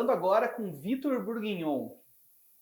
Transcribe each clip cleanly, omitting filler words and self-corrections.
Falando agora com Vitor Bourguignon,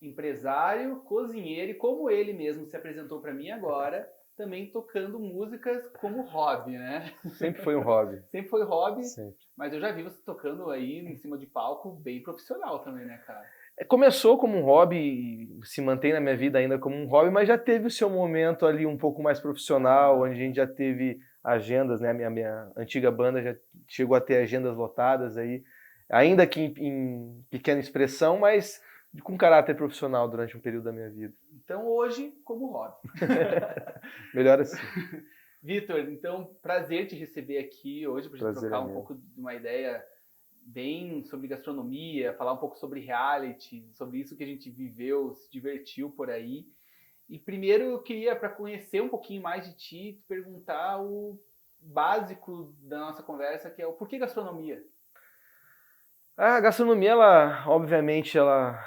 empresário, cozinheiro e como ele mesmo se apresentou para mim agora, também tocando músicas como hobby, né? Sempre foi um hobby. Sempre foi hobby, Sempre. mas eu já vi você tocando aí em cima de palco bem profissional também, né, cara? Começou como um hobby e se mantém na minha vida ainda como um hobby, mas já teve o seu momento ali um pouco mais profissional, onde a gente já teve agendas, né? A minha antiga banda já chegou a ter agendas lotadas aí, ainda que em pequena expressão, mas com caráter profissional durante um período da minha vida. Então hoje, como hobby. Melhor assim. Vitor, então prazer te receber aqui hoje para gente Prazer trocar é um meu. pouco de uma ideia bem sobre gastronomia, falar um pouco sobre reality, sobre isso que a gente viveu, se divertiu por aí. E primeiro eu queria, para conhecer um pouquinho mais de ti, te perguntar o básico da nossa conversa, que é o porquê gastronomia? A gastronomia, ela, obviamente, ela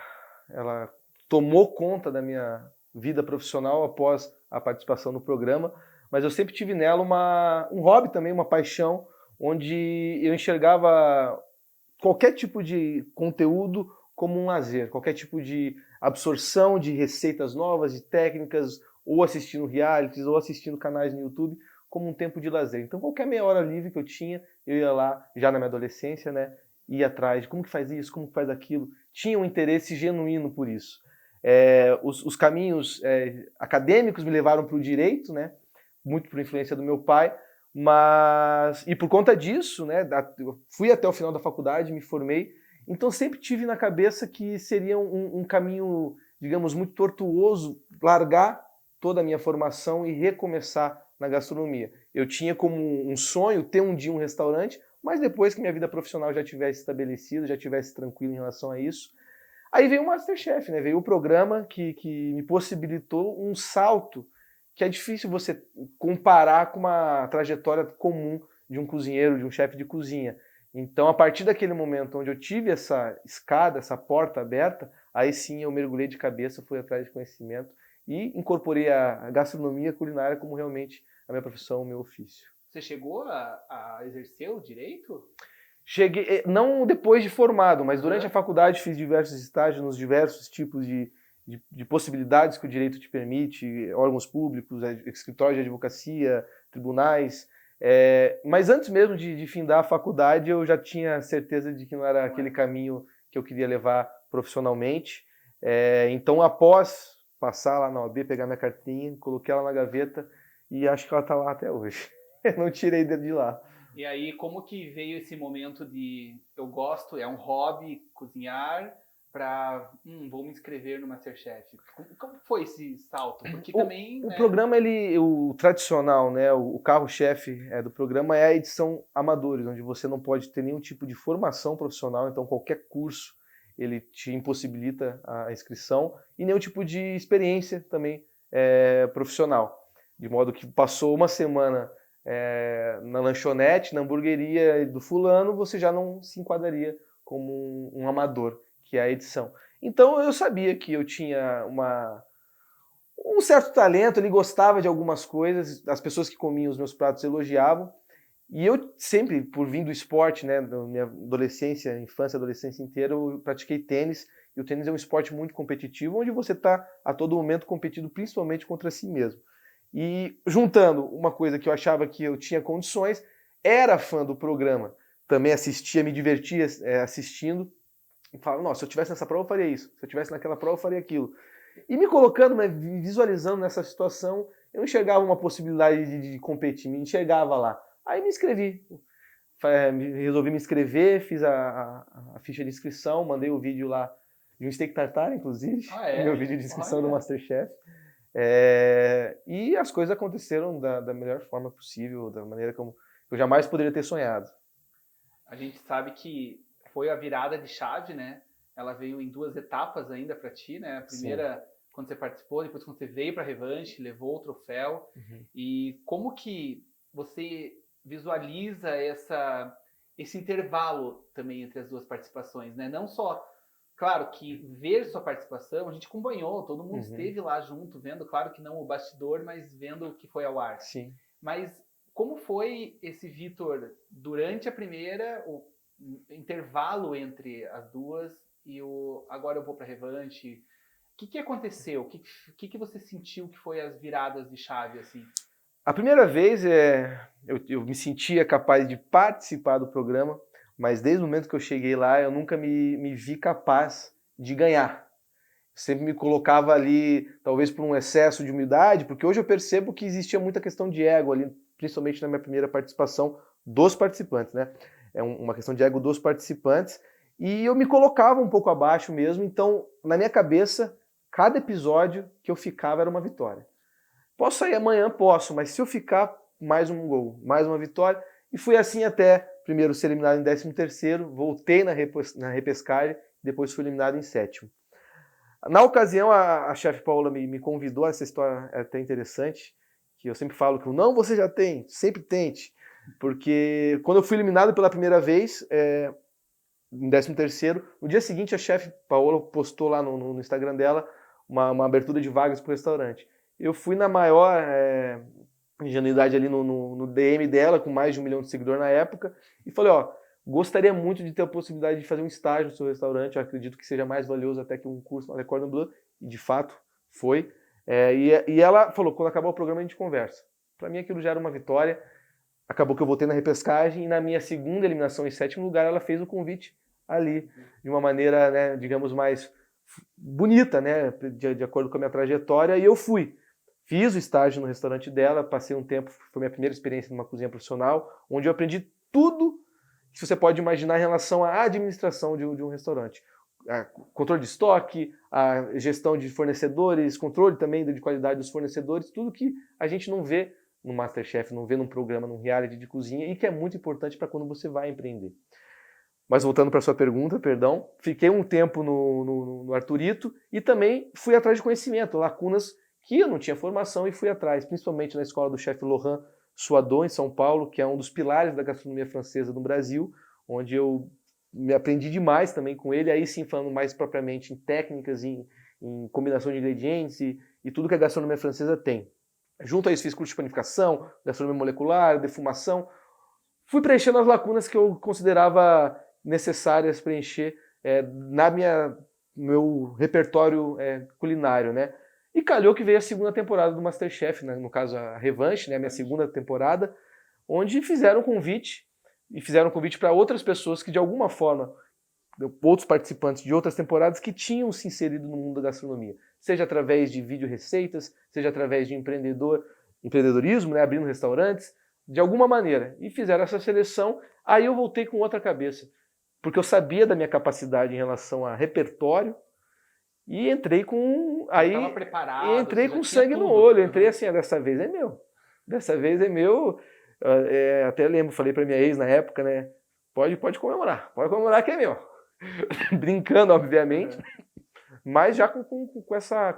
tomou conta da minha vida profissional após a participação no programa, mas eu sempre tive nela um hobby também, uma paixão, onde eu enxergava qualquer tipo de conteúdo como um lazer, qualquer tipo de absorção de receitas novas, de técnicas, ou assistindo realities, ou assistindo canais no YouTube, como um tempo de lazer. Então, qualquer meia hora livre que eu tinha, eu ia lá, já na minha adolescência, né, ia atrás de como que faz isso, como que faz aquilo. Tinha um interesse genuíno por isso. Os caminhos acadêmicos me levaram para o direito, né, muito por influência do meu pai, mas e por conta disso, né, eu fui até o final da faculdade, me formei, então sempre tive na cabeça que seria um caminho, digamos, muito tortuoso largar toda a minha formação e recomeçar na gastronomia. Eu tinha como um sonho ter um dia um restaurante, mas depois que minha vida profissional já tivesse estabelecida, já tivesse tranquilo em relação a isso, aí veio o MasterChef, né? Veio o programa que me possibilitou um salto que é difícil você comparar com uma trajetória comum de um cozinheiro, de um chefe de cozinha. Então, a partir daquele momento onde eu tive essa escada, essa porta aberta, aí sim eu mergulhei de cabeça, fui atrás de conhecimento e incorporei a gastronomia a culinária como realmente a minha profissão, o meu ofício. Você chegou a exercer o direito? Cheguei, não depois de formado, mas durante a Uhum. faculdade fiz diversos estágios nos diversos tipos de possibilidades que o direito te permite, órgãos públicos, escritórios de advocacia, tribunais. Mas antes mesmo de findar a faculdade, eu já tinha certeza de que não era aquele caminho que eu queria levar profissionalmente. Então, após passar lá na OAB, pegar minha cartinha, coloquei ela na gaveta e acho que ela está lá até hoje. Não tirei de lá. E aí, como que veio esse momento de eu gosto, é um hobby cozinhar, para vou me inscrever no MasterChef? Como foi esse salto? Porque O, também, o né? programa, o tradicional, né, o carro-chefe do programa é a edição amadores, onde você não pode ter nenhum tipo de formação profissional, então qualquer curso ele te impossibilita a inscrição e nenhum tipo de experiência também profissional. De modo que passou uma semana na lanchonete, na hamburgueria do fulano, você já não se enquadraria como um amador, que é a edição. Então eu sabia que eu tinha um certo talento, ele gostava de algumas coisas, as pessoas que comiam os meus pratos elogiavam, e eu sempre, por vir do esporte, né, da minha adolescência, infância, adolescência inteira, eu pratiquei tênis, e o tênis é um esporte muito competitivo, onde você está a todo momento competindo principalmente contra si mesmo. E juntando uma coisa que eu achava que eu tinha condições, era fã do programa, também assistia, me divertia assistindo, e falava, nossa, se eu tivesse nessa prova eu faria isso, se eu tivesse naquela prova eu faria aquilo. E me colocando, né, visualizando nessa situação, eu não enxergava uma possibilidade de competir, me enxergava lá. Aí me inscrevi. Resolvi me inscrever, fiz a ficha de inscrição, mandei o vídeo lá de um steak tartar, inclusive, Ah, o meu é? vídeo de inscrição do Olha. Masterchef. E as coisas aconteceram da melhor forma possível, da maneira como eu jamais poderia ter sonhado. A gente sabe que foi a virada de chave, né? Ela veio em duas etapas ainda para ti, né? A Sim. primeira quando você participou, depois quando você veio para a revanche, levou o troféu. Uhum. E como que você visualiza esse intervalo também entre as duas participações, né? Não só, claro, que ver sua participação, a gente acompanhou, todo mundo Uhum. esteve lá junto, vendo, claro que não o bastidor, mas vendo o que foi ao ar. Sim. Mas como foi esse Vitor durante a primeira, intervalo entre as duas e o agora eu vou para Revanche. O que aconteceu? O que você sentiu que foi as viradas de chave, assim? A primeira vez eu me sentia capaz de participar do programa, mas desde o momento que eu cheguei lá, eu nunca me vi capaz de ganhar. Sempre me colocava ali, talvez por um excesso de humildade, porque hoje eu percebo que existia muita questão de ego ali, principalmente na minha primeira participação dos participantes, né? É uma questão de ego dos participantes, e eu me colocava um pouco abaixo mesmo, então, na minha cabeça, cada episódio que eu ficava era uma vitória. Posso sair amanhã? Posso, mas se eu ficar, mais um gol, mais uma vitória, e fui assim até, primeiro ser eliminado em 13º, voltei na repescagem, depois fui eliminado em 7º. Na ocasião, a chefe Paola me convidou, essa história é até interessante, que eu sempre falo que não, você já tem, sempre tente, porque quando eu fui eliminado pela primeira vez, em 13º, no dia seguinte a chefe Paola postou lá no Instagram dela uma abertura de vagas para o restaurante. Eu fui na maior ingenuidade ali no DM dela, com mais de 1 milhão de seguidores na época, e falei, gostaria muito de ter a possibilidade de fazer um estágio no seu restaurante, eu acredito que seja mais valioso até que um curso na Cordon Bleu, e de fato foi. E ela falou, quando acabar o programa a gente conversa. Para mim aquilo já era uma vitória, acabou que eu voltei na repescagem, e na minha segunda eliminação em 7º lugar, ela fez o convite ali, de uma maneira, né, digamos, mais bonita, né, de acordo com a minha trajetória, e eu fui. Fiz o estágio no restaurante dela, passei um tempo, foi minha primeira experiência numa cozinha profissional, onde eu aprendi tudo que você pode imaginar em relação à administração de um restaurante. Controle de estoque, a gestão de fornecedores, controle também de qualidade dos fornecedores, tudo que a gente não vê no MasterChef, não vê num programa, num reality de cozinha, e que é muito importante para quando você vai empreender. Mas voltando para a sua pergunta, perdão, fiquei um tempo no Arthurito e também fui atrás de conhecimento, lacunas que eu não tinha formação e fui atrás, principalmente na escola do chefe Laurent Suadon, em São Paulo, que é um dos pilares da gastronomia francesa no Brasil, onde eu me aprendi demais também com ele, aí sim falando mais propriamente em técnicas, em combinação de ingredientes e tudo que a gastronomia francesa tem. Junto a isso fiz curso de panificação, gastronomia molecular, defumação. Fui preenchendo as lacunas que eu considerava necessárias preencher meu repertório culinário, né? E calhou que veio a segunda temporada do MasterChef, né? No caso a Revanche, né? A minha segunda temporada, onde fizeram convite para outras pessoas que de alguma forma, outros participantes de outras temporadas que tinham se inserido no mundo da gastronomia, seja através de vídeo receitas, seja através de empreendedorismo, né? Abrindo restaurantes, de alguma maneira, e fizeram essa seleção. Aí eu voltei com outra cabeça, porque eu sabia da minha capacidade em relação a repertório, e entrei com entrei com sangue no olho, entrei assim, dessa vez é meu. Dessa vez é meu. Até lembro, falei para minha ex na época, né? Pode comemorar que é meu. Brincando, obviamente, mas já com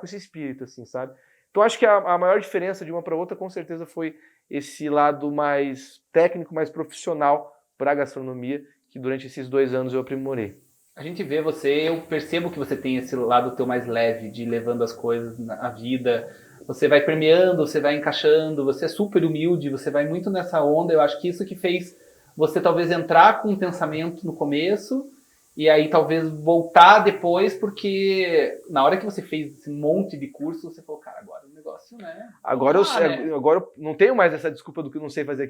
esse espírito, assim, sabe? Então acho que a maior diferença de uma para outra, com certeza, foi esse lado mais técnico, mais profissional para a gastronomia, que durante esses 2 anos eu aprimorei. A gente vê você, eu percebo que você tem esse lado teu mais leve, de levando as coisas na vida. Você vai permeando, você vai encaixando, você é super humilde, você vai muito nessa onda. Eu acho que isso que fez você talvez entrar com um pensamento no começo e aí talvez voltar depois, porque na hora que você fez esse monte de curso, você falou, cara, agora o negócio, né? Agora eu não tenho mais essa desculpa do que não sei fazer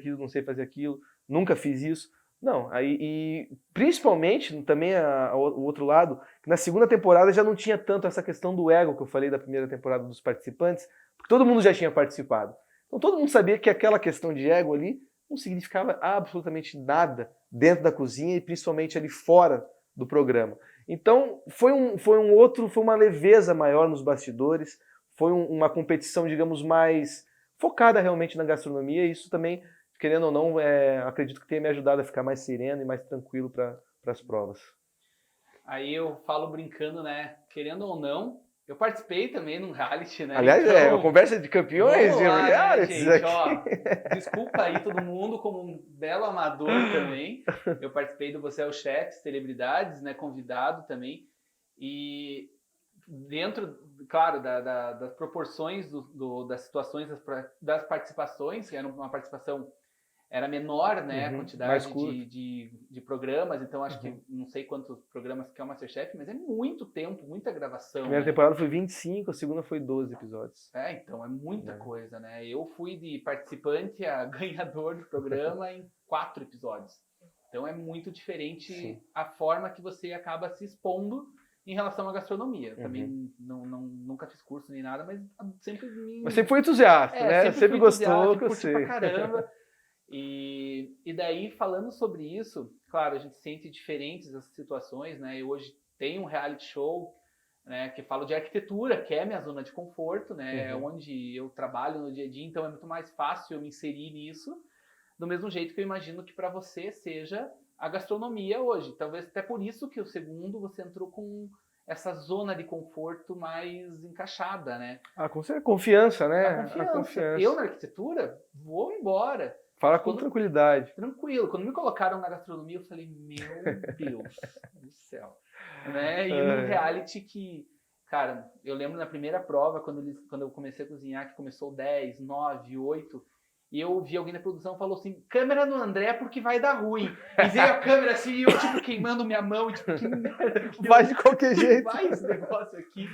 aquilo, nunca fiz isso. Não, e principalmente também o outro lado, que na segunda temporada já não tinha tanto essa questão do ego que eu falei da primeira temporada dos participantes, porque todo mundo já tinha participado. Então todo mundo sabia que aquela questão de ego ali não significava absolutamente nada dentro da cozinha e principalmente ali fora do programa. Então foi uma leveza maior nos bastidores, foi uma competição, digamos, mais focada realmente na gastronomia, e isso também, querendo ou não, acredito que tenha me ajudado a ficar mais sereno e mais tranquilo para as provas. Aí eu falo brincando, né? Querendo ou não, eu participei também num reality, né? Aliás, uma conversa de campeões de realities, né, gente? Ó, desculpa aí todo mundo, como um belo amador também. Eu participei do Você é o Chefe, celebridades, né? Convidado também. E dentro, claro, das proporções das situações das participações, que era uma participação era menor, né, a mais quantidade curto. de programas, então acho que não sei quantos programas que é o MasterChef, mas é muito tempo, muita gravação. A primeira temporada foi 25, a segunda foi 12 episódios. Então é muita coisa, né? Eu fui de participante a ganhador do programa em 4 episódios. Então é muito diferente a forma que você acaba se expondo em relação à gastronomia. Também nunca fiz curso nem nada, mas sempre Mas sempre foi entusiasta, né? Sempre gostou, que eu sei. Pra caramba. E daí, falando sobre isso, claro, a gente sente diferentes as situações, né? Eu hoje tenho um reality show, né, que falo de arquitetura, que é minha zona de conforto, né? É onde eu trabalho no dia a dia, então é muito mais fácil eu me inserir nisso, do mesmo jeito que eu imagino que para você seja a gastronomia hoje. Talvez até por isso que o segundo você entrou com essa zona de conforto mais encaixada, né? Com confiança, né? A confiança. Eu na arquitetura vou embora. Fala com tranquilidade. Tranquilo. Quando me colocaram na gastronomia, eu falei, meu Deus do céu. Né? E no reality que, cara, eu lembro na primeira prova, quando eu comecei a cozinhar, que começou 10, 9, 8, e eu vi alguém na produção falou assim, câmera no André porque vai dar ruim. E veio a câmera assim, e eu tipo queimando minha mão, tipo, que merda. Vai de qualquer jeito. Vai esse negócio aqui.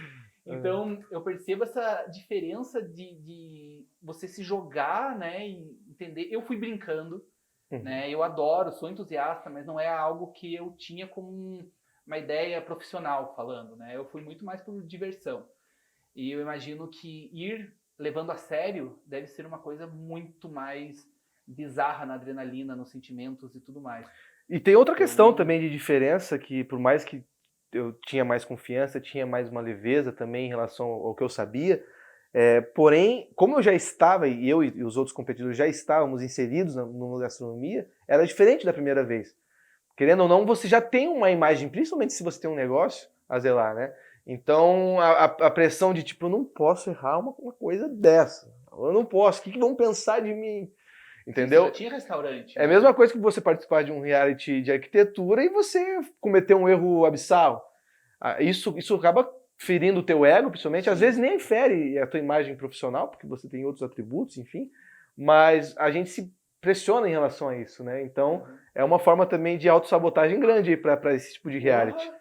Então, eu percebo essa diferença de você se jogar, né, e entender. Eu fui brincando, né, eu adoro, sou entusiasta, mas não é algo que eu tinha como uma ideia profissional falando, né, eu fui muito mais por diversão. E eu imagino que ir levando a sério deve ser uma coisa muito mais bizarra na adrenalina, nos sentimentos e tudo mais. E tem outra questão também de diferença, que por mais que eu tinha mais confiança, tinha mais uma leveza também em relação ao que eu sabia. Porém, como eu já estava, e eu e os outros competidores já estávamos inseridos na gastronomia, era diferente da primeira vez. Querendo ou não, você já tem uma imagem, principalmente se você tem um negócio a zelar, né? Então, a pressão de tipo, eu não posso errar uma coisa dessa. Eu não posso, o que vão pensar de mim? Entendeu? Já tinha restaurante. É a mesma coisa que você participar de um reality de arquitetura e você cometer um erro abissal. Isso acaba ferindo o teu ego, principalmente. Às vezes nem fere a tua imagem profissional, porque você tem outros atributos, enfim. Mas a gente se pressiona em relação a isso, né? Então, é uma forma também de autossabotagem grande para esse tipo de reality.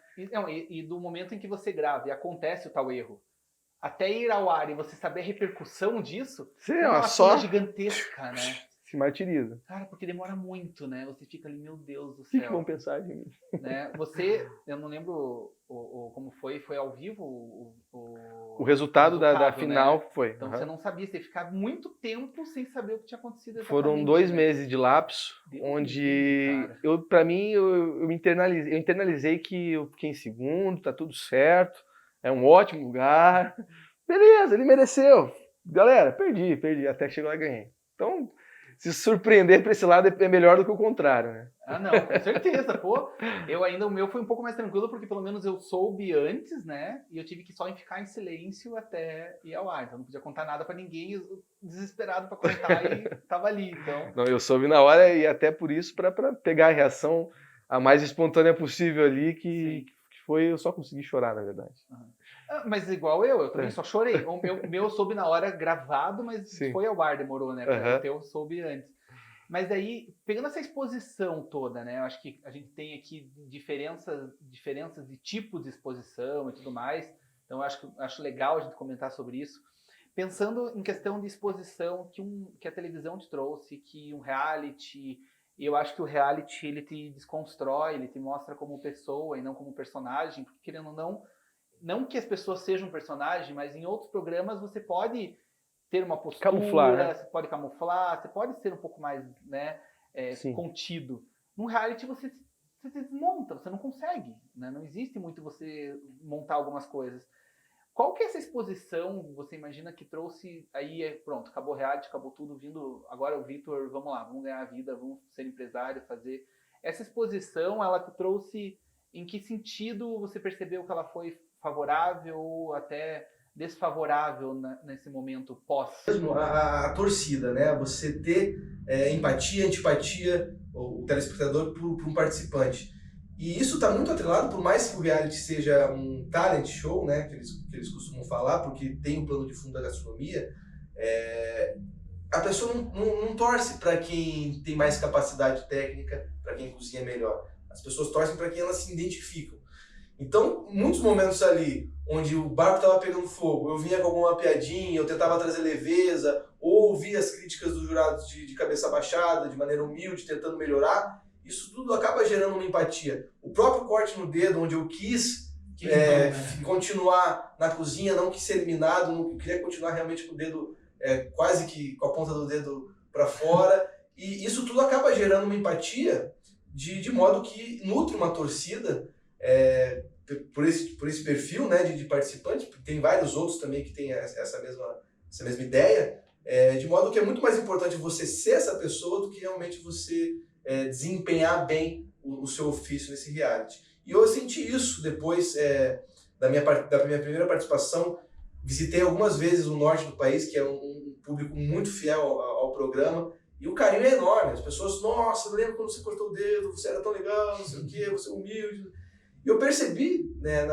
E do momento em que você grava e acontece o tal erro, até ir ao ar e você saber a repercussão disso, é uma cena gigantesca, né? Se martiriza. Cara, porque demora muito, né? Você fica ali, meu Deus do céu. O que vão pensar de mim? Né? Eu não lembro como foi ao vivo o resultado da final, né? Foi. Então você não sabia, você ia ficar muito tempo sem saber o que tinha acontecido. Foram 2 meses de lapso, onde pra mim eu internalizei que eu fiquei em segundo, tá tudo certo, é um ótimo lugar. Beleza, ele mereceu. Galera, perdi, até que chegou lá e ganhei. Então, se surpreender para esse lado é melhor do que o contrário, né? Não, com certeza, pô. O meu foi um pouco mais tranquilo, porque pelo menos eu soube antes, né? E eu tive que só ficar em silêncio até ir ao ar. Então não podia contar nada para ninguém, eu desesperado para contar e tava ali, então... Não, eu soube na hora e até por isso, para pegar a reação a mais espontânea possível ali, que foi eu só consegui chorar, na verdade. Mas igual eu também só chorei. O meu eu soube na hora gravado, mas foi ao ar, demorou, né? O teu eu soube antes. Mas aí, pegando essa exposição toda, né? Eu acho que a gente tem aqui diferenças de tipos de exposição e tudo mais. Então, eu acho legal a gente comentar sobre isso. Pensando em questão de exposição que a televisão te trouxe, que um reality... Eu acho que o reality, ele te desconstrói, ele te mostra como pessoa e não como personagem. Porque, querendo ou não que as pessoas sejam um personagem, mas em outros programas você pode ter uma postura, camuflar, né? Você pode camuflar, você pode ser um pouco mais, né, contido. Num reality você se desmonta, você não consegue, né? Não existe muito você montar algumas coisas. Qual que é essa exposição, você imagina, que trouxe, aí pronto, acabou o reality, acabou tudo, vindo agora o Vitor, vamos lá, vamos ganhar a vida, vamos ser empresário, fazer... Essa exposição, ela te trouxe, em que sentido você percebeu que ela foi favorável ou até desfavorável nesse momento pós? A torcida, né? Você ter empatia, antipatia, o telespectador por um participante. E isso está muito atrelado, por mais que o reality seja um talent show, né? Que eles costumam falar, porque tem o plano de fundo da gastronomia, a pessoa não torce para quem tem mais capacidade técnica, para quem cozinha melhor. As pessoas torcem para quem elas se identificam. Então, muitos momentos ali, onde o barco estava pegando fogo, eu vinha com alguma piadinha, eu tentava trazer leveza, ou ouvia as críticas dos jurados de cabeça baixada, de maneira humilde, tentando melhorar, isso tudo acaba gerando uma empatia. O próprio corte no dedo, onde eu quis continuar na cozinha, não quis ser eliminado, não queria continuar realmente com o dedo, quase que com a ponta do dedo para fora, e isso tudo acaba gerando uma empatia, de modo que nutre uma torcida, por esse perfil, né, de participante. Tem vários outros também que têm essa mesma ideia, de modo que é muito mais importante você ser essa pessoa do que realmente você desempenhar bem o seu ofício nesse reality. E eu senti isso depois da minha primeira participação. Visitei algumas vezes o norte do país, que é um público muito fiel ao programa, e o carinho é enorme. As pessoas, nossa, eu lembro quando você cortou o dedo, você era tão legal, não sei o quê, você é humilde. E eu percebi, né,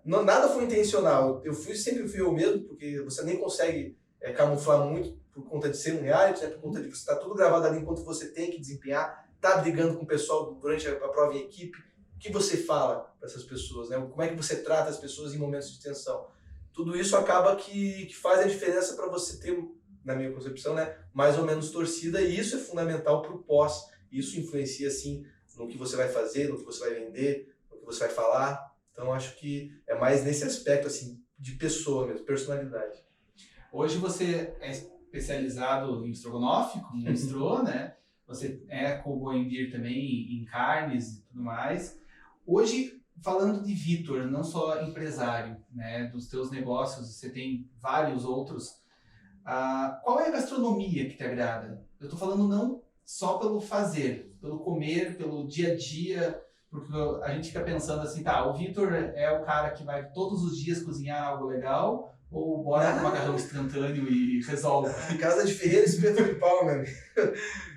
nada foi intencional. Sempre fui eu mesmo, porque você nem consegue camuflar muito por conta de ser um reality, né, por conta de você estar tudo gravado ali enquanto você tem que desempenhar, tá brigando com o pessoal durante a prova em equipe. O que você fala para essas pessoas, né? Como é que você trata as pessoas em momentos de tensão? Tudo isso acaba que faz a diferença para você ter, na minha concepção, né, mais ou menos torcida, e isso é fundamental para o pós. Isso influencia, assim, no que você vai fazer, no que você vai vender, no que você vai falar. Então, acho que é mais nesse aspecto, assim, de pessoa mesmo, personalidade. Hoje você é especializado em estrogonofe, como mostrou, né? Você é co-Boi Beer também em carnes e tudo mais. Hoje, falando de Vitor, não só empresário, né, dos teus negócios, você tem vários outros. Qual é a gastronomia que te agrada? Eu estou falando não só pelo fazer, pelo comer, pelo dia a dia, porque a gente fica pensando assim, tá, o Vitor é o cara que vai todos os dias cozinhar algo legal, ou bora no macarrão instantâneo e resolve? Casa de ferreiro, espeto de pau, meu amigo.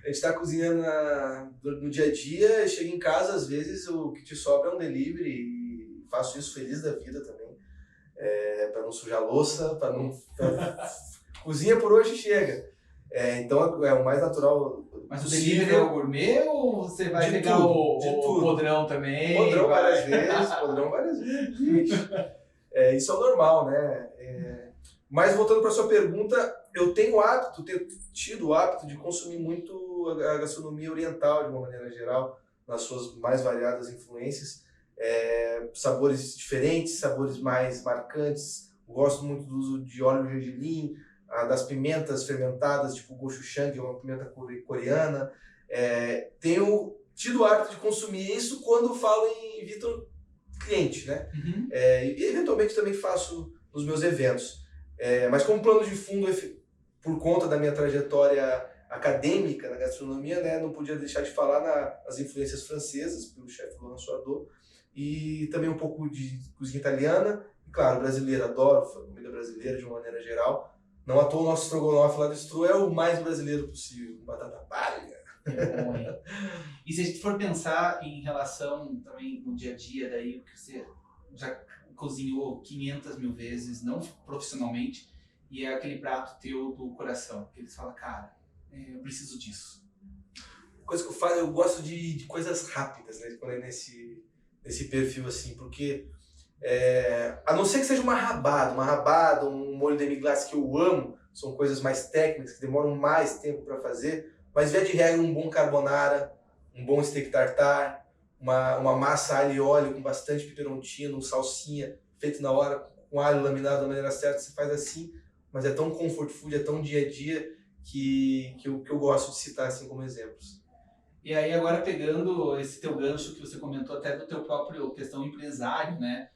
A gente tá cozinhando no dia a dia, chega em casa, às vezes o que te sobra é um delivery, e faço isso feliz da vida também, para não sujar louça, para não... Cozinha por hoje chega. Então é o mais natural. Mas possível. o delivery é o gourmet ou você vai pegar o podrão também? Podrão várias vezes. Isso é o normal, né? Mas voltando para sua pergunta, eu tenho tido o hábito de consumir muito a gastronomia oriental, de uma maneira geral, nas suas mais variadas influências. Sabores diferentes, sabores mais marcantes. Gosto muito do uso de óleo gergelim, das pimentas fermentadas, tipo gochujang, que é uma pimenta coreana. Tenho tido o hábito de consumir isso quando falo em Vitor cliente, né? Uhum. E eventualmente também faço nos meus eventos. Mas como plano de fundo, por conta da minha trajetória acadêmica na gastronomia, né, não podia deixar de falar nas influências francesas, pelo chefe Laurent Soadot, e também um pouco de cozinha italiana, e claro, brasileira, adoro comida brasileira de uma maneira geral. Não à toa o nosso estrogonofe lá do Stro é o mais brasileiro possível, com batata palha. É bom, hein? E se a gente for pensar em relação também no dia a dia, daí, porque você já cozinhou 500 mil vezes, não profissionalmente, e é aquele prato teu do coração, que eles falam, cara, eu preciso disso. Coisa que eu faço, eu gosto de coisas rápidas, né, quando é nesse perfil assim, porque a não ser que seja uma rabada, um molho demi-glace que eu amo, são coisas mais técnicas, que demoram mais tempo para fazer, mas via de regra um bom carbonara, um bom steak tartare, uma massa alho e óleo com bastante pepperoncino, salsinha, feito na hora, com alho laminado da maneira certa, você faz assim, mas é tão comfort food, é tão dia a dia, que eu gosto de citar assim como exemplos. E aí agora pegando esse teu gancho que você comentou até do teu próprio questão empresário, né?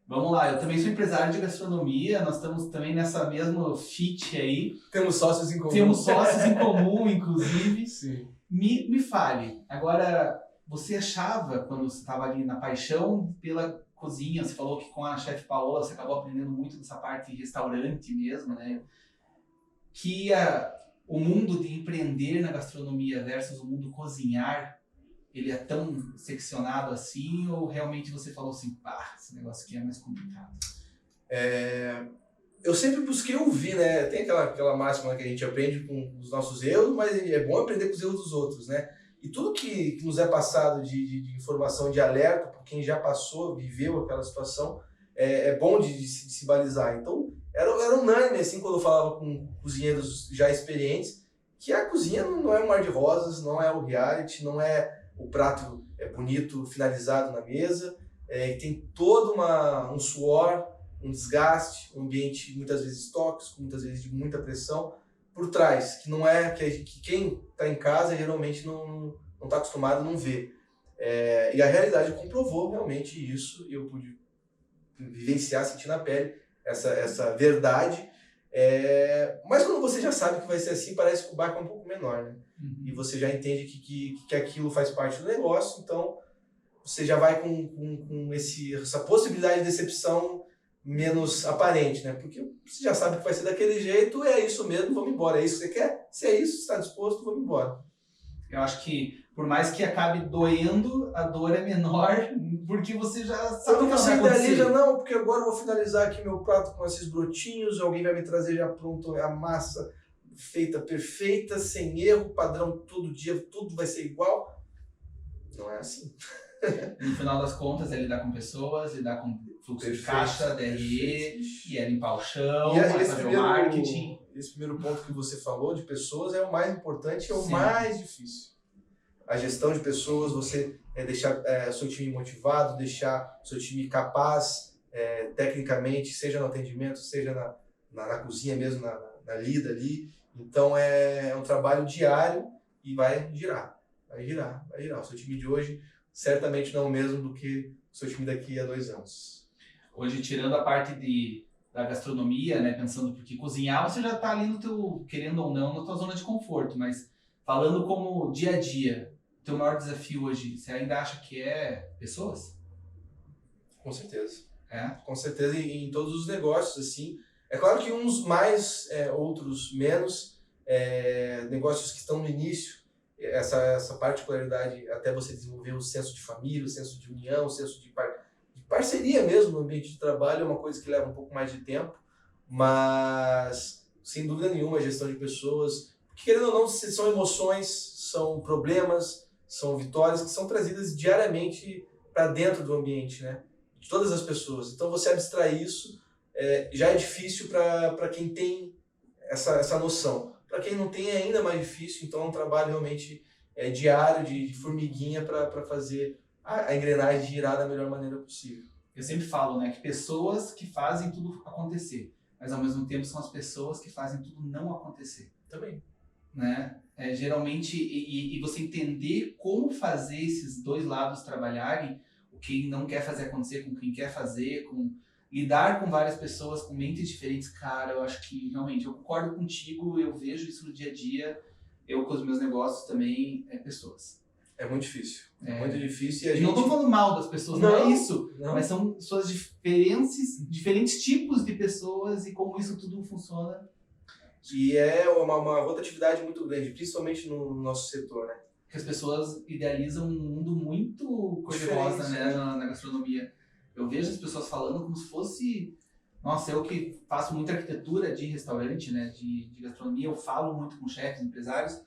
Vamos lá, eu também sou empresário de gastronomia, nós estamos também nessa mesma fit aí. Temos sócios em comum. Temos sócios em comum, inclusive. Sim. Me fale, agora, você achava, quando você estava ali na paixão pela cozinha, você falou que com a chefe Paola você acabou aprendendo muito dessa parte de restaurante mesmo, né? Que o mundo de empreender na gastronomia versus o mundo cozinhar, ele é tão seccionado assim, ou realmente você falou assim, esse negócio aqui é mais complicado? eu sempre busquei ouvir, né? Tem aquela máxima que a gente aprende com os nossos erros, mas é bom aprender com os erros dos outros, né? E tudo que nos é passado de informação, de alerta, por quem já passou, viveu aquela situação, é bom de se balizar. Então, era unânime, assim, quando eu falava com cozinheiros já experientes, que a cozinha não é um mar de rosas, não é o reality, não é o prato bonito, finalizado na mesa, tem todo um suor, um desgaste, um ambiente muitas vezes tóxico, muitas vezes de muita pressão por trás, que não é que quem está em casa geralmente não está acostumado, não vê. E a realidade comprovou realmente isso, e eu pude vivenciar, sentir na pele essa verdade. Mas quando você já sabe que vai ser assim, parece que o barco é um pouco menor, né? E você já entende que aquilo faz parte do negócio, então você já vai com essa possibilidade de decepção menos aparente, né? Porque você já sabe que vai ser daquele jeito, é isso mesmo, vamos embora. É isso que você quer? Se é isso, está disposto, vamos embora. Eu acho que, por mais que acabe doendo, a dor é menor, porque você já sabe Quando que você vai acontecer. idealiza, não, porque agora eu vou finalizar aqui meu prato com esses brotinhos, alguém vai me trazer já pronto a massa feita perfeita, sem erro, padrão todo dia, tudo vai ser igual. Não é assim. No final das contas, é lidar com pessoas, lidar com fluxo de caixa, DRE, e é limpar o chão, é fazer o marketing. Esse primeiro ponto que você falou de pessoas é o mais importante, é o Sim. mais difícil. A gestão de pessoas, você deixar seu time motivado, deixar seu time capaz, tecnicamente, seja no atendimento, seja na cozinha mesmo, na lida ali. Então é um trabalho diário e vai girar. O seu time de hoje certamente não é o mesmo do que o seu time daqui a 2 anos. Hoje, tirando a parte da gastronomia, né, pensando, porque cozinhar você já está ali no teu, querendo ou não, na tua zona de conforto, mas falando como dia a dia, o teu maior desafio hoje, você ainda acha que é pessoas? Com certeza. É? Com certeza, em todos os negócios, assim. É claro que uns mais, outros menos, negócios que estão no início, essa particularidade, até você desenvolver o senso de família, o senso de união, o senso de parceria mesmo no ambiente de trabalho, é uma coisa que leva um pouco mais de tempo, mas, sem dúvida nenhuma, a gestão de pessoas, porque querendo ou não, são emoções, são problemas, são vitórias que são trazidas diariamente para dentro do ambiente, né? De todas as pessoas. Então, você abstrair isso já é difícil para quem tem essa noção. Para quem não tem, é ainda mais difícil, então é um trabalho realmente diário, de formiguinha, para fazer a engrenagem girar da melhor maneira possível. Eu sempre falo, né, que pessoas que fazem tudo acontecer, mas ao mesmo tempo são as pessoas que fazem tudo não acontecer. Também. Né? Geralmente, e você entender como fazer esses dois lados trabalharem, o quem não quer fazer acontecer com quem quer fazer, lidar com várias pessoas com mentes diferentes, cara, eu acho que realmente, eu concordo contigo, eu vejo isso no dia a dia, eu com os meus negócios também, pessoas. É muito difícil. É muito difícil. E a gente... Não estou falando mal das pessoas, não é isso. Não. Mas são suas diferentes tipos de pessoas e como isso tudo funciona. E é uma rotatividade muito grande, principalmente no nosso setor, né? Porque as pessoas idealizam um mundo muito cor-de-rosa, né, na gastronomia. Eu vejo as pessoas falando como se fosse... Nossa, eu que faço muita arquitetura de restaurante, né, de gastronomia, eu falo muito com chefes, empresários,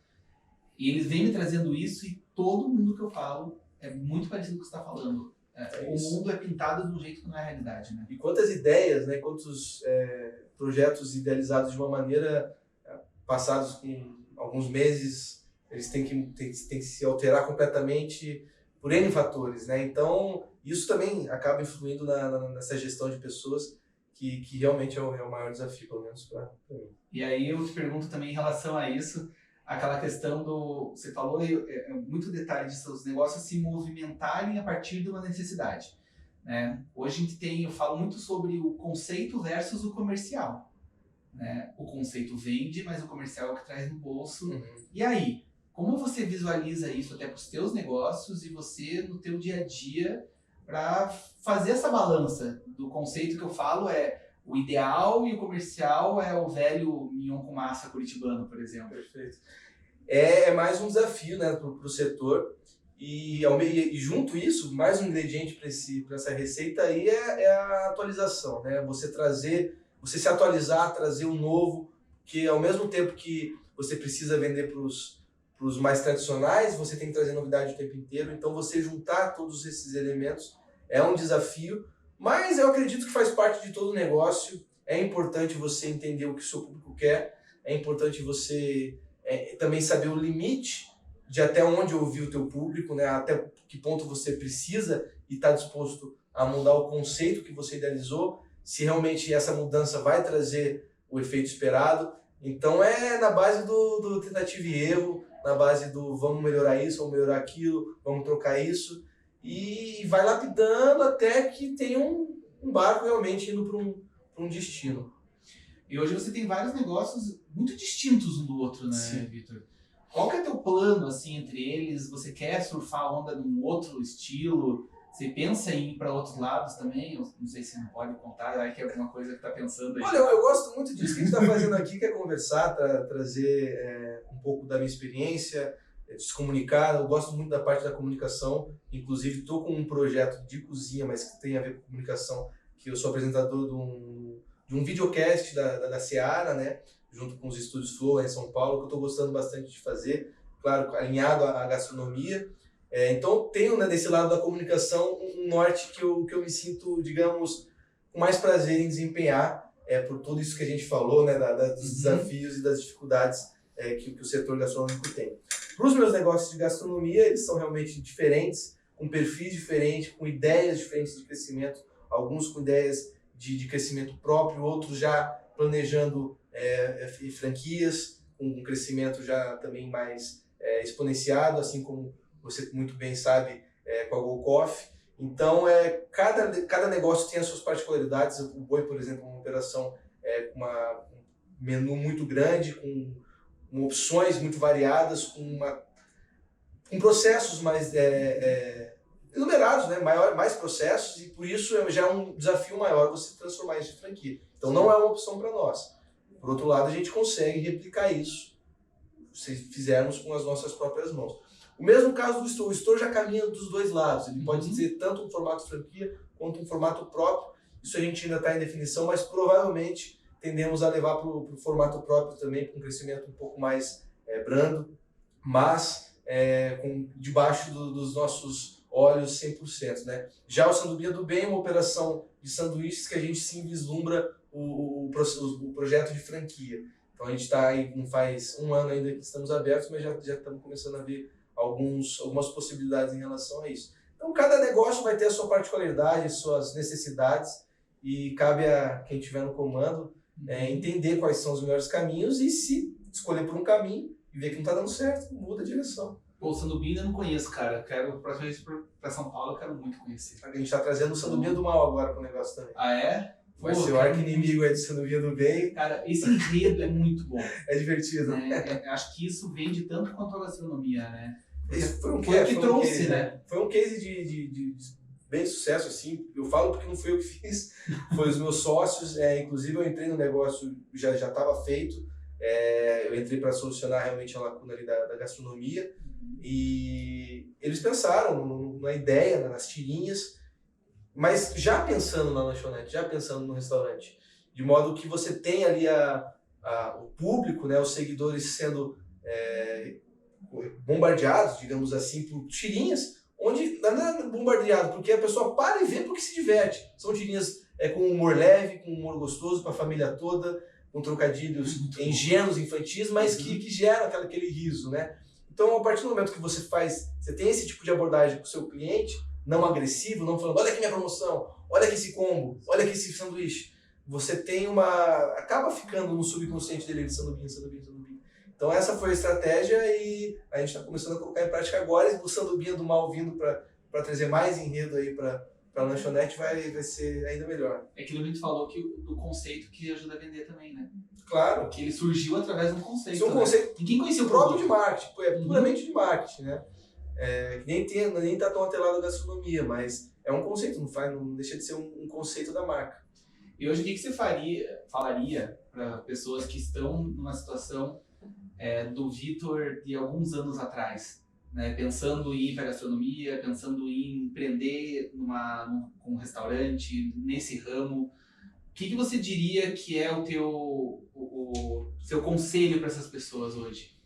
e eles vêm me trazendo isso e todo mundo que eu falo é muito parecido com o que você está falando. O mundo é pintado de um jeito que não é a realidade, né? E quantas ideias, né, quantos projetos idealizados de uma maneira, passados com alguns meses, eles têm que se alterar completamente por N fatores, né? Então, isso também acaba influindo nessa gestão de pessoas, que realmente é o maior desafio, pelo menos para mim. E aí eu te pergunto também em relação a isso, aquela questão você falou, muito detalhe disso, os negócios se movimentarem a partir de uma necessidade. Né? Hoje eu falo muito sobre o conceito versus o comercial. Né? O conceito vende, mas o comercial é o que traz no bolso. Uhum. E aí, como você visualiza isso até para os teus negócios e você no teu dia a dia para fazer essa balança do conceito que eu falo o ideal e o comercial é o velho mignon com massa curitibano, por exemplo. Perfeito. É mais um desafio, né, para o setor. E junto isso, mais um ingrediente para essa receita aí é a atualização, né? Você trazer você se atualizar, trazer o novo, que ao mesmo tempo que você precisa vender para os mais tradicionais, você tem que trazer novidade o tempo inteiro. Então você juntar todos esses elementos é um desafio, mas eu acredito que faz parte de todo o negócio. É importante você entender o que o seu público quer, é importante você também saber o limite de até onde ouvir o teu público, né? Até que ponto você precisa e está disposto a mudar o conceito que você idealizou, se realmente essa mudança vai trazer o efeito esperado. Então é na base do tentativa e erro, na base do vamos melhorar isso, vamos melhorar aquilo, vamos trocar isso, e vai lapidando até que tenha um barco realmente indo para um destino. E hoje você tem vários negócios muito distintos um do outro, né, Sim. Vitor? Qual que é teu plano, assim, entre eles? Você quer surfar a onda num outro estilo? Você pensa em ir para outros lados também? Eu não sei se não pode contar, aí que é alguma coisa que tá pensando aí. Olha, eu gosto muito disso que a gente está fazendo aqui, que é conversar, trazer um pouco da minha experiência, se comunicar. Eu gosto muito da parte da comunicação, inclusive estou com um projeto de cozinha, mas que tem a ver com comunicação, que eu sou apresentador de um videocast da Seara, né, junto com os estúdios Flow em São Paulo, que eu estou gostando bastante de fazer, claro, alinhado à gastronomia. Então tenho, né, desse lado da comunicação um norte que eu me sinto, digamos, com mais prazer em desempenhar, por tudo isso que a gente falou, né, dos desafios e das dificuldades que o setor gastronômico tem. Para os meus negócios de gastronomia, eles são realmente diferentes, com perfis diferentes, com ideias diferentes de crescimento, alguns com ideias de crescimento próprio, outros já planejando franquias, com um crescimento já também mais exponenciado, assim como você muito bem sabe, com a Go Coffee. Então, cada negócio tem as suas particularidades. O Boi, por exemplo, é uma operação com um menu muito grande, com opções muito variadas, com processos mais enumerados, né? Mais processos, e por isso já é um desafio maior você transformar isso em franquia. Então, não é uma opção para nós. Por outro lado, a gente consegue replicar isso se fizermos com as nossas próprias mãos. O mesmo caso do Store. O Store já caminha dos dois lados. Ele pode ser tanto um formato franquia quanto um formato próprio. Isso a gente ainda está em definição, mas provavelmente tendemos a levar para o formato próprio também, com um crescimento um pouco mais brando, mas debaixo dos nossos olhos 100%. Né? Já o Sandubinha do Bem é uma operação de sanduíches que a gente sim vislumbra o projeto de franquia. Então a gente está aí, não faz um ano ainda que estamos abertos, mas já estamos começando a ver algumas possibilidades em relação a isso. Então cada negócio vai ter a sua particularidade, suas necessidades, e cabe a quem estiver no comando entender quais são os melhores caminhos, e se escolher por um caminho e ver que não está dando certo, muda a direção. Pô, o Sandubinha eu não conheço, cara. Quero, próxima vez para São Paulo, eu quero muito conhecer. A gente está trazendo o Sandubinha do Mal agora para o negócio também. Ah, é? Vai ser o arqui-inimigo aí do Sandubinha do Bem. Cara, esse enredo é muito bom. É divertido. Acho que isso vende tanto quanto a gastronomia, né? Isso foi um Foi o que trouxe, case, né? Foi um case de bem sucesso, assim. Eu falo porque não fui eu que fiz, foi os meus sócios. Inclusive eu entrei no negócio, já estava feito. Eu entrei para solucionar realmente a lacuna ali da gastronomia. E eles pensaram na ideia, nas tirinhas, mas já pensando na lanchonete, já pensando no restaurante. De modo que você tem ali o público, né, os seguidores sendo bombardeados, digamos assim, por tirinhas, onde não é bombardeado, porque a pessoa para e vê porque se diverte. São tirinhas com humor leve, com humor gostoso para a família toda, com trocadilhos ingênuos, infantis, mas que geram aquele riso, né? Então, a partir do momento que você tem esse tipo de abordagem com o seu cliente, não agressivo, não falando, olha aqui minha promoção, olha aqui esse combo, olha aqui esse sanduíche, você tem acaba ficando no subconsciente dele de Sandubinha. Então essa foi a estratégia e a gente está começando a colocar em prática agora. O Sandubinha do Mal vindo para trazer mais enredo aí para a lanchonete vai ser ainda melhor. É aquilo que a gente falou do conceito que ajuda a vender também, né? Claro. Que ele surgiu através de um conceito. Isso é um conceito Ninguém conhecia o próprio produto. de marketing, puramente de marketing, né? Nem está tão atrelado à gastronomia, mas é um conceito, não deixa de ser um conceito da marca. E hoje o que você falaria para pessoas que estão numa situação do Vitor de alguns anos atrás, né? Pensando em ir para a gastronomia, pensando em empreender com um restaurante, nesse ramo? O que você diria que é o seu conselho para essas pessoas hoje?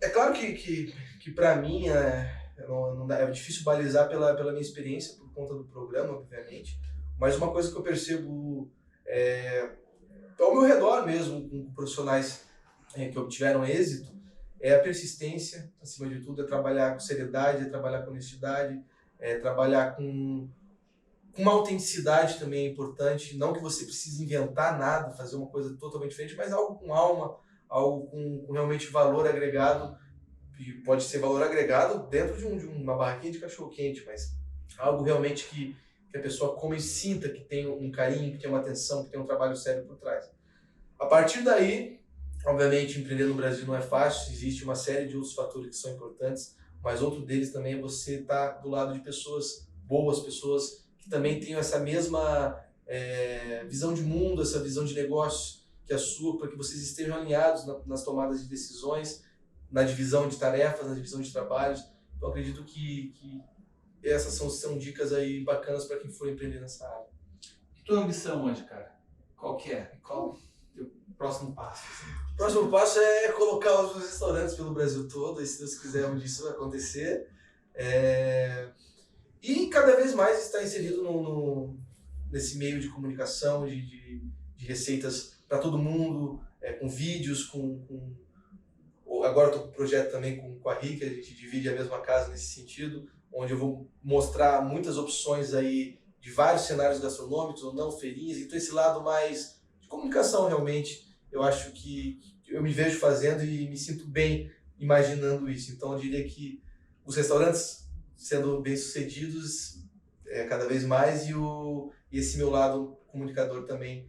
É claro que para mim é difícil balizar pela minha experiência, por conta do programa, obviamente, mas uma coisa que eu percebo ao meu redor mesmo, com profissionais que obtiveram êxito, é a persistência, acima de tudo, é trabalhar com seriedade, é trabalhar com honestidade, é trabalhar com uma autenticidade também é importante, não que você precise inventar nada, fazer uma coisa totalmente diferente, mas algo com alma, algo com realmente valor agregado, e pode ser valor agregado dentro de uma barraquinha de cachorro-quente, mas algo realmente que a pessoa come e sinta que tem um carinho, que tem uma atenção, que tem um trabalho sério por trás. A partir daí, obviamente, empreender no Brasil não é fácil, existe uma série de outros fatores que são importantes, mas outro deles também é você estar do lado de pessoas boas, pessoas que também tenham essa mesma visão de mundo, essa visão de negócio que a sua, para que vocês estejam alinhados nas tomadas de decisões, na divisão de tarefas, na divisão de trabalhos. Então, acredito que essas são dicas aí bacanas para quem for empreender nessa área. E tua ambição hoje, cara? Qual que é? Qual é o próximo passo? Assim? O próximo passo é colocar os restaurantes pelo Brasil todo, e se Deus quiser, onde isso vai acontecer. E cada vez mais estar inserido nesse meio de comunicação, de receitas para todo mundo, com vídeos, agora estou com um projeto também com a Rick, a gente divide a mesma casa nesse sentido, onde eu vou mostrar muitas opções aí de vários cenários gastronômicos ou não, feirinhas, então esse lado mais de comunicação realmente, eu acho que eu me vejo fazendo e me sinto bem imaginando isso. Então eu diria que os restaurantes sendo bem-sucedidos cada vez mais e esse meu lado comunicador também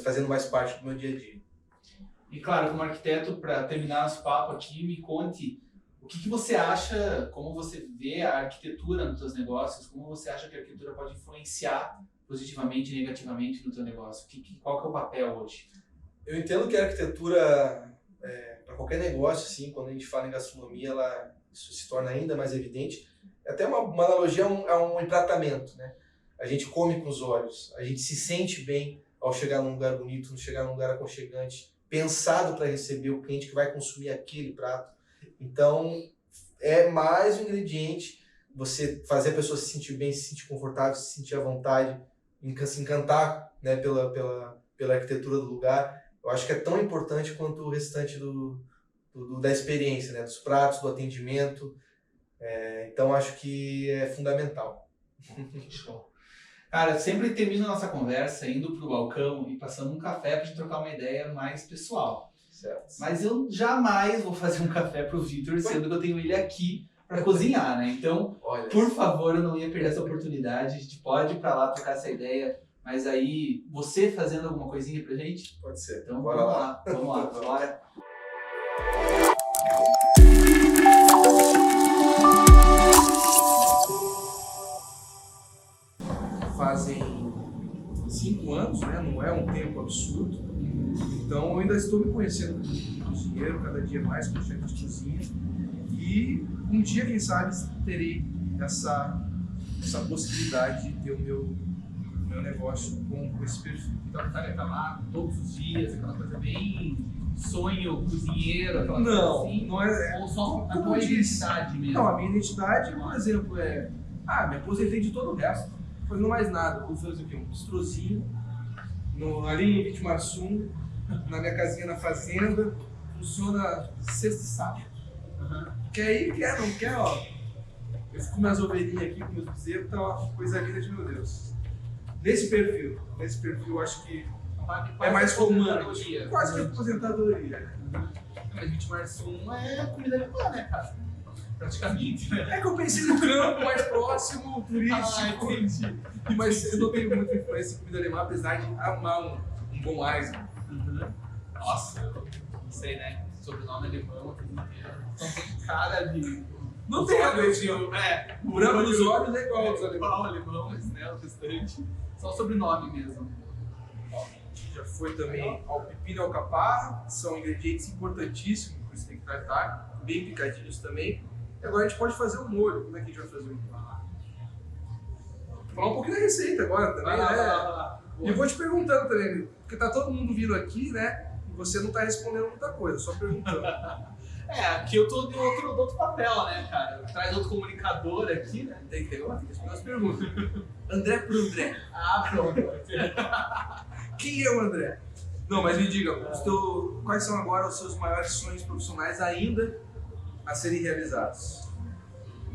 fazendo mais parte do meu dia a dia. E claro, como arquiteto, para terminar nosso papo aqui, me conte o que você acha, como você vê a arquitetura nos seus negócios, como você acha que a arquitetura pode influenciar positivamente e negativamente no teu negócio? Qual que é o papel hoje? Eu entendo que a arquitetura, para qualquer negócio, assim, quando a gente fala em gastronomia, isso se torna ainda mais evidente. É até uma analogia a um empratamento, né? A gente come com os olhos, a gente se sente bem ao chegar num lugar bonito, chegar num lugar aconchegante, pensado para receber o cliente que vai consumir aquele prato. Então, é mais um ingrediente, você fazer a pessoa se sentir bem, se sentir confortável, se sentir à vontade, se encantar, né, pela arquitetura do lugar. Eu acho que é tão importante quanto o restante da experiência, né, dos pratos, do atendimento. Então, acho que é fundamental. Que show. Cara, eu sempre termino a nossa conversa indo pro balcão e passando um café pra gente trocar uma ideia mais pessoal. Certo. Mas eu jamais vou fazer um café pro Vitor, sendo que eu tenho ele aqui para cozinhar, né? Então, por favor, eu não ia perder essa oportunidade. A gente pode ir pra lá trocar essa ideia, mas aí você fazendo alguma coisinha pra gente? Pode ser. Então, bora lá. Vamos lá, bora. Fazem 5 anos, né? Não é um tempo absurdo. Então eu ainda estou me conhecendo como cozinheiro, cada dia mais como chefe de cozinha. E um dia, quem sabe, terei essa possibilidade de ter o meu negócio com esse perfil. Então o cara tá lá todos os dias, aquela coisa bem sonho, cozinheiro, aquela coisa assim. Não é. Ou só a como tua eu disse. identidade mesmo? Não, a minha identidade, por exemplo, me aposentei de todo o resto. Fazendo mais nada, vou fazer o quê? Um bistrozinho, ali em Vitimarsum, na minha casinha na fazenda, funciona sexta e sábado. Quer ir? Quer, não quer, ó. Eu fico com minhas ovelhinhas aqui, com meus bezerros, tá uma coisa linda de meu Deus. Nesse perfil, eu acho que é mais romântico. Quase que aposentadoria. Mas Vitimarsum é comida alemã, né, cara? Praticamente, né? É que eu pensei no campo mais próximo, turístico. Entendi. Mas eu não tenho muita influência em comida alemã, apesar de amar um bom Eisen. Nossa, eu não sei, né? Sobrenome alemão, cara de. Não tem a ver, o branco dos olhos é igual aos igual alemão, mas né, o restante. Só o sobrenome mesmo. Já foi também ao pepino e ao alcaparra, são ingredientes importantíssimos, por isso tem que tratar, bem picadinhos também. E agora a gente pode fazer o molho. Como é que a gente vai fazer o molho? Vou falar um pouquinho da receita agora também, né? E vou te perguntando também, porque tá todo mundo vindo aqui, né? E você não tá respondendo muita coisa, só perguntando. Aqui eu tô de outro papel, né, cara? Traz outro comunicador aqui, né? Tem que responder as perguntas. André por André. Pronto. Quem é o André? Não, mas me diga, quais são agora os seus maiores sonhos profissionais ainda a serem realizados?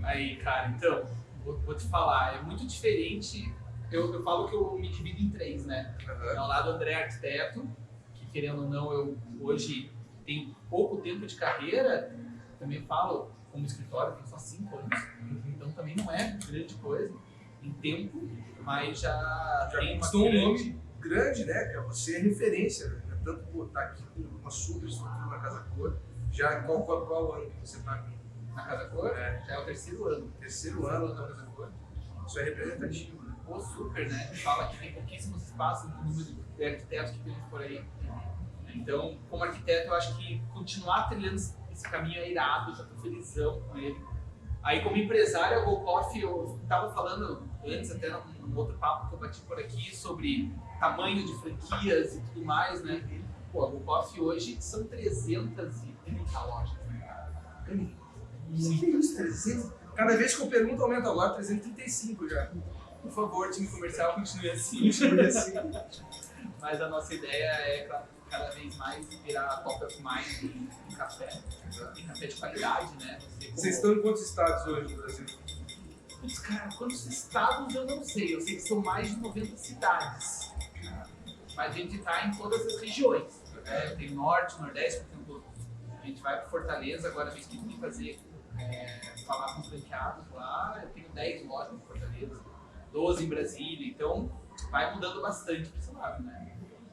Aí, cara, então, vou te falar, é muito diferente. Eu falo que eu me divido em 3, né? Ao lado André arquiteto, que querendo ou não, eu hoje tenho pouco tempo de carreira, também falo como escritório, tenho só 5 anos, então também não é grande coisa em tempo, mas já tem uma um nome grande, né? Que você é referência, né? Tanto por estar aqui com uma super estrutura na Casa Cor, já qual ano que você está aqui? Na Casa Cor? Já é o 3º ano. Terceiro ano na Casa Cor. Isso é representativo, né? Pô, super, né? Fala que tem pouquíssimos espaços no número de arquitetos que tem por aí. Então, como arquiteto, eu acho que continuar trilhando esse caminho é irado, já tô felizão com ele. Aí, como empresário, a GoCoffee, eu estava falando antes, até num outro papo que eu bati por aqui, sobre tamanho de franquias e tudo mais, né? Pô, a GoCoffee hoje são 330 lojas, né? Que isso, 300? Cada vez que eu pergunto, aumenta agora, 335 já. Por favor, time comercial, continue assim. Continue assim. Mas a nossa ideia é cada vez mais virar top of mind em café. E café de qualidade, né? Vocês estão em quantos estados hoje no Brasil? Putz, cara, quantos estados eu não sei. Eu sei que são mais de 90 cidades. Mas a gente está em todas as regiões. Né? Tem norte, nordeste, por exemplo. A gente vai para Fortaleza, agora a gente tem que fazer, falar com os franqueados lá. Eu tenho 10 lojas em Fortaleza, 12 em Brasília. Então, vai mudando bastante para esse lado, né?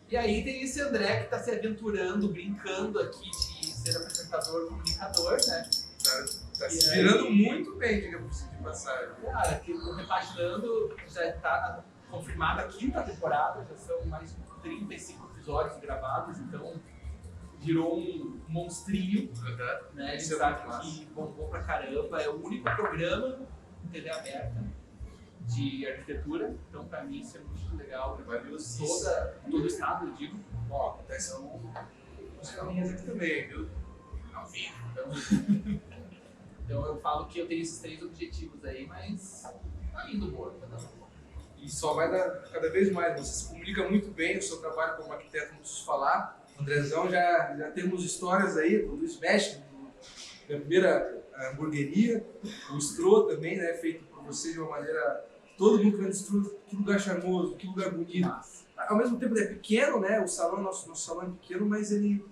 E aí tem esse André que está se aventurando, brincando aqui de ser apresentador, comunicador, né? Tá se virando muito bem, digamos de passagem. Cara, que o Repaginando já está confirmada a 5ª temporada, já são mais de 35 episódios gravados, então virou um monstrinho, né? A gente sabe que bombou pra caramba, é o único programa em TV aberta de arquitetura, então pra mim isso é muito legal. Todo o estado, eu digo. Ó, acontece uns caminhos aqui também, viu? Ao vivo. Então eu falo que eu tenho esses 3 objetivos aí, mas tá indo boa, tá dando boa. E só vai dar cada vez mais. Você se comunica muito bem, o seu trabalho como arquiteto, não preciso falar. Andrezão, já temos histórias aí do Smash, da primeira hamburgueria, o Stro também, né, feito por você de uma maneira. Todo mundo vendo Stro, que lugar charmoso, que lugar bonito. Nossa. Ao mesmo tempo ele é pequeno, né, o salão, nosso salão é pequeno, mas ele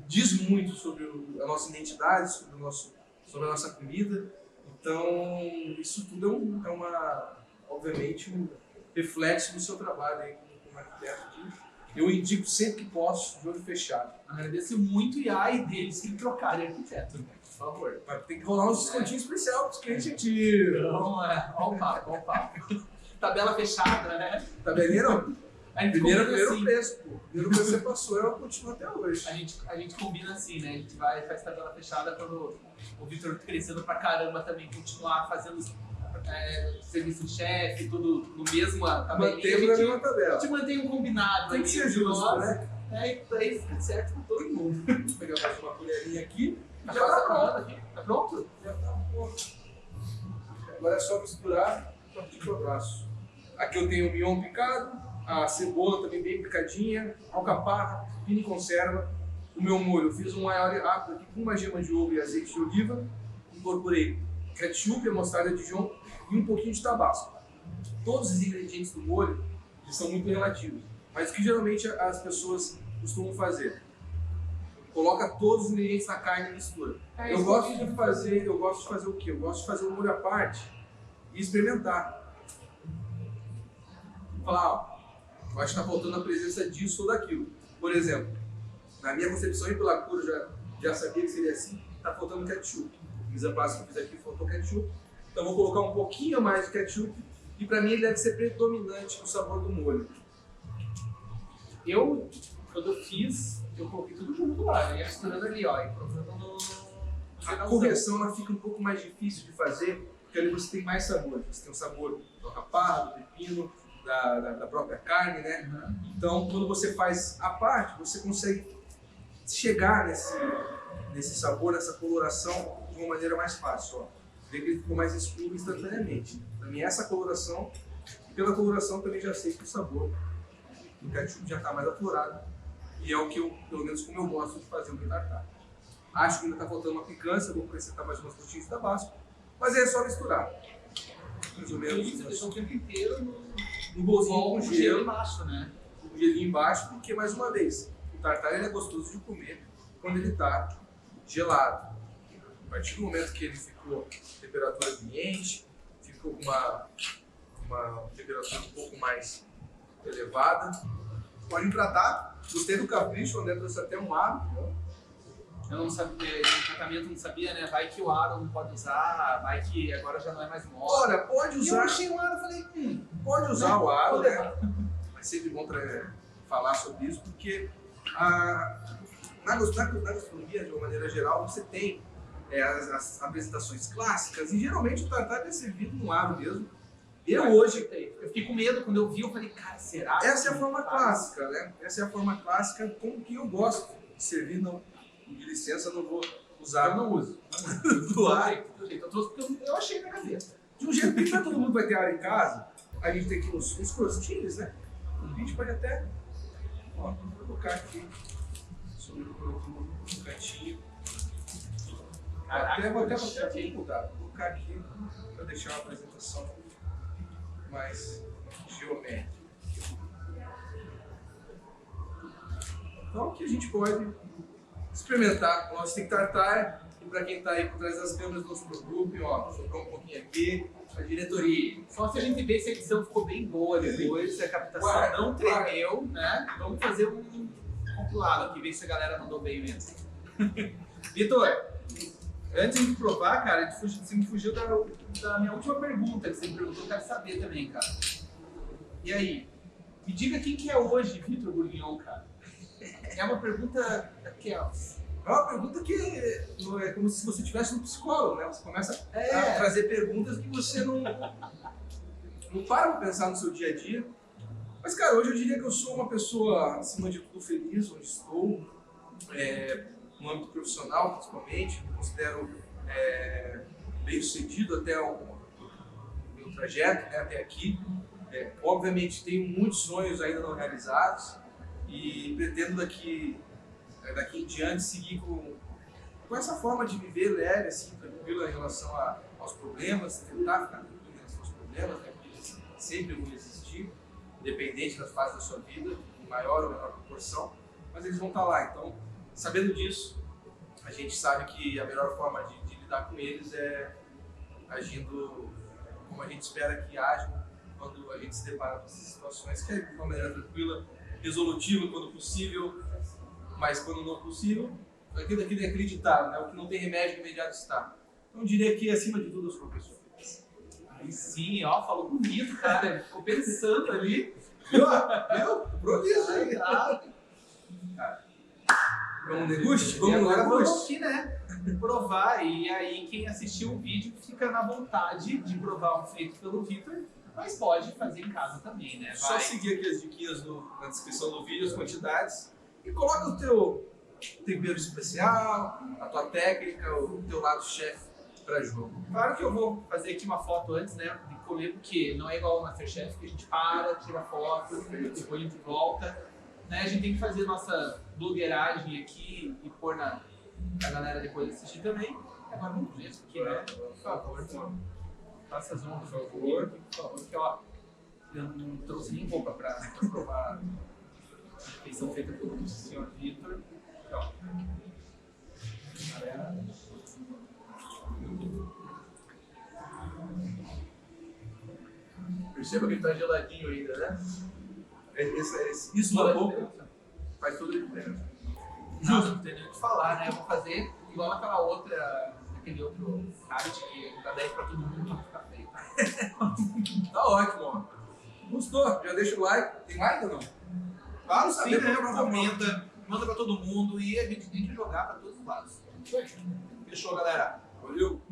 diz muito sobre a nossa identidade, sobre a nossa comida. Então, isso tudo obviamente, um reflexo do seu trabalho aí como arquiteto. Eu indico sempre que posso, de olho fechado. Agradeço muito e ai deles que trocarem arquiteto, né? Por favor. Mas tem que rolar uns descontinhos especiais para os clientes antigos. Então, ó o papo. Tabela fechada, né? Tabelinha não. Primeiro assim. preço, pô. Primeiro preço você passou, ela continua até hoje. A gente combina assim, né? A gente faz tabela fechada quando o Vitor crescendo pra caramba também, continuar fazendo serviço de chefe, tudo no mesmo tabelinha. Mantendo na mesma tabela. A gente mantém um combinado. Tem que ser justo, né? E aí fica certo com todo mundo. Vou pegar mais uma colherinha aqui. Já tá pronto aqui. Tá pronto? Já tá pronto. Agora é só misturar e partir pro abraço. Aqui eu tenho o mignon picado, a cebola também bem picadinha, alcaparra, pepino em conserva. O meu molho, eu fiz um aioli rápido aqui com uma gema de ovo e azeite de oliva. Incorporei ketchup, a mostarda Dijon e um pouquinho de tabasco. Todos os ingredientes do molho eles são muito relativos, mas o que geralmente as pessoas costumam fazer? Coloca todos os ingredientes na carne e mistura. Eu gosto de fazer o quê? Eu gosto de fazer o molho à parte e experimentar. Falar, ó, eu acho que está faltando a presença disso ou daquilo. Por exemplo, na minha concepção e pela cor eu já sabia que seria assim, está faltando ketchup. O exemplar que eu fiz aqui faltou ketchup, então vou colocar um pouquinho mais de ketchup e para mim ele deve ser predominante no sabor do molho. Quando eu fiz, eu coloquei tudo junto lá, ia misturando ali, ó, e provando no A correção ela fica um pouco mais difícil de fazer, porque ali você tem mais sabor. Você tem o sabor do alcaparra, do pepino, da própria carne, né? Então, quando você faz a parte, você consegue chegar nesse sabor, nessa coloração de uma maneira mais fácil. Ó. Vê que ele ficou mais escuro instantaneamente. Também essa coloração, e pela coloração também já sei que o sabor do ketchup já está mais aflorado. E é o que eu, pelo menos como eu gosto de fazer o meu tartar. Acho que ainda está faltando uma picância, vou acrescentar mais umas gotinhas de tabasco, mas aí é só misturar. Mais ou menos. Você deixou o tempo inteiro no bolzinho com com gelo gelo, embaixo, né? o gelinho embaixo, porque mais uma vez, o tartar ele é gostoso de comer quando ele está gelado. A partir do momento que ele ficou temperatura ambiente, ficou com uma temperatura um pouco mais elevada, pode empratar. Gostei do capricho, o André trouxe até um aro. Eu não sabia, no tratamento não sabia, né? Vai que o aro não pode usar, vai que agora já não é mais moda. Olha, pode E eu usar. achei o aro e falei, Pode usar o aro, pode né? levar. É sempre bom falar sobre isso, porque na gastronomia, de uma maneira geral, você tem as apresentações clássicas e geralmente o tartar é servido no aro mesmo. Eu fiquei com medo quando eu vi, eu falei, cara, será? Essa é a forma clássica, né? Essa é a forma clássica com que eu gosto de servir. Não, de licença, não vou usar. Eu não uso. Do ar. Eu trouxe porque eu achei na cabeça. De um jeito que nem todo mundo vai ter aro em casa, a gente tem aqui uns crostinhos, né? A gente pode até colocar aqui sobre o cantinho. Caraca, Vou até mudar. Vou colocar aqui para deixar uma apresentação mais geométrica. Então aqui a gente pode experimentar o nosso stick tartar. E para quem está aí por trás das câmeras do nosso grupo, ó, sobrou um pouquinho aqui, a diretoria. Só se a gente ver se a edição ficou bem boa depois, se a captação não tremeu, né? Vamos fazer um compilado aqui, ver se a galera mandou bem mesmo. Vitor, antes de provar, cara, você me fugiu da minha última pergunta, que você me perguntou, eu quero saber também, cara. E aí, me diga quem que é hoje Vitor Bourguignon, cara? É uma pergunta daquelas. É uma pergunta que é como se você estivesse no psicólogo, né? Você começa a trazer perguntas que você não para pra pensar no seu dia a dia. Mas, cara, hoje eu diria que eu sou uma pessoa, acima de tudo, feliz onde estou, no âmbito profissional, principalmente. Me considero bem-sucedido até o meu trajeto, né, até aqui. Obviamente, tenho muitos sonhos ainda não realizados e pretendo daqui em diante seguir com essa forma de viver leve, assim, tranquila em relação aos problemas, tentar ficar tranquilo em relação aos problemas, né, porque eles sempre vão existir, independente das fases da sua vida, em maior ou menor proporção, mas eles vão estar lá. Então, sabendo disso, a gente sabe que a melhor forma de lidar com eles é agindo como a gente espera que ajam quando a gente se depara com essas situações, que é de uma maneira tranquila, resolutiva quando possível, mas quando não possível, aquilo que é acreditável, né? O que não tem remédio imediato está. Então eu diria que acima de tudo eu sou uma pessoa feliz. Aí sim, ó, falou bonito, cara. Ficou pensando ali. Viu? Improviso aí. Vamos deguste? E agora vamos aqui, né? Provar. E aí quem assistiu o vídeo fica na vontade de provar um feito pelo Vitor, mas pode fazer em casa também, né? Só seguir aqui as diquinhas na descrição do vídeo, as quantidades, e coloca o teu tempero especial, a tua técnica, o teu lado chefe para jogo. Claro que eu vou fazer aqui uma foto antes, né, de comer, porque não é igual ao Masterchef, que a gente para, tira foto, depois a gente volta. Né, a gente tem que fazer nossa blogueiragem aqui e pôr pra galera depois assistir também. Agora vamos ver isso aqui, né? Por favor, faça as honras, por favor. Por favor, que ó, eu não trouxe nem roupa pra provar a refeição feita pelo senhor Vitor. Então, galera. Perceba que ele tá geladinho ainda, né? Isso na boca faz toda a diferença. Não tem nem o que falar, né? Eu vou fazer igual naquela outra, naquele outro site que dá 10 pra todo mundo, não ficar feio, tá? Tá ótimo, ó. Gostou? Já deixa o like. Tem like ou não? Fala sim, né? Comenta, manda pra todo mundo e a gente tem que jogar pra todos os lados. Fechou, galera? Valeu!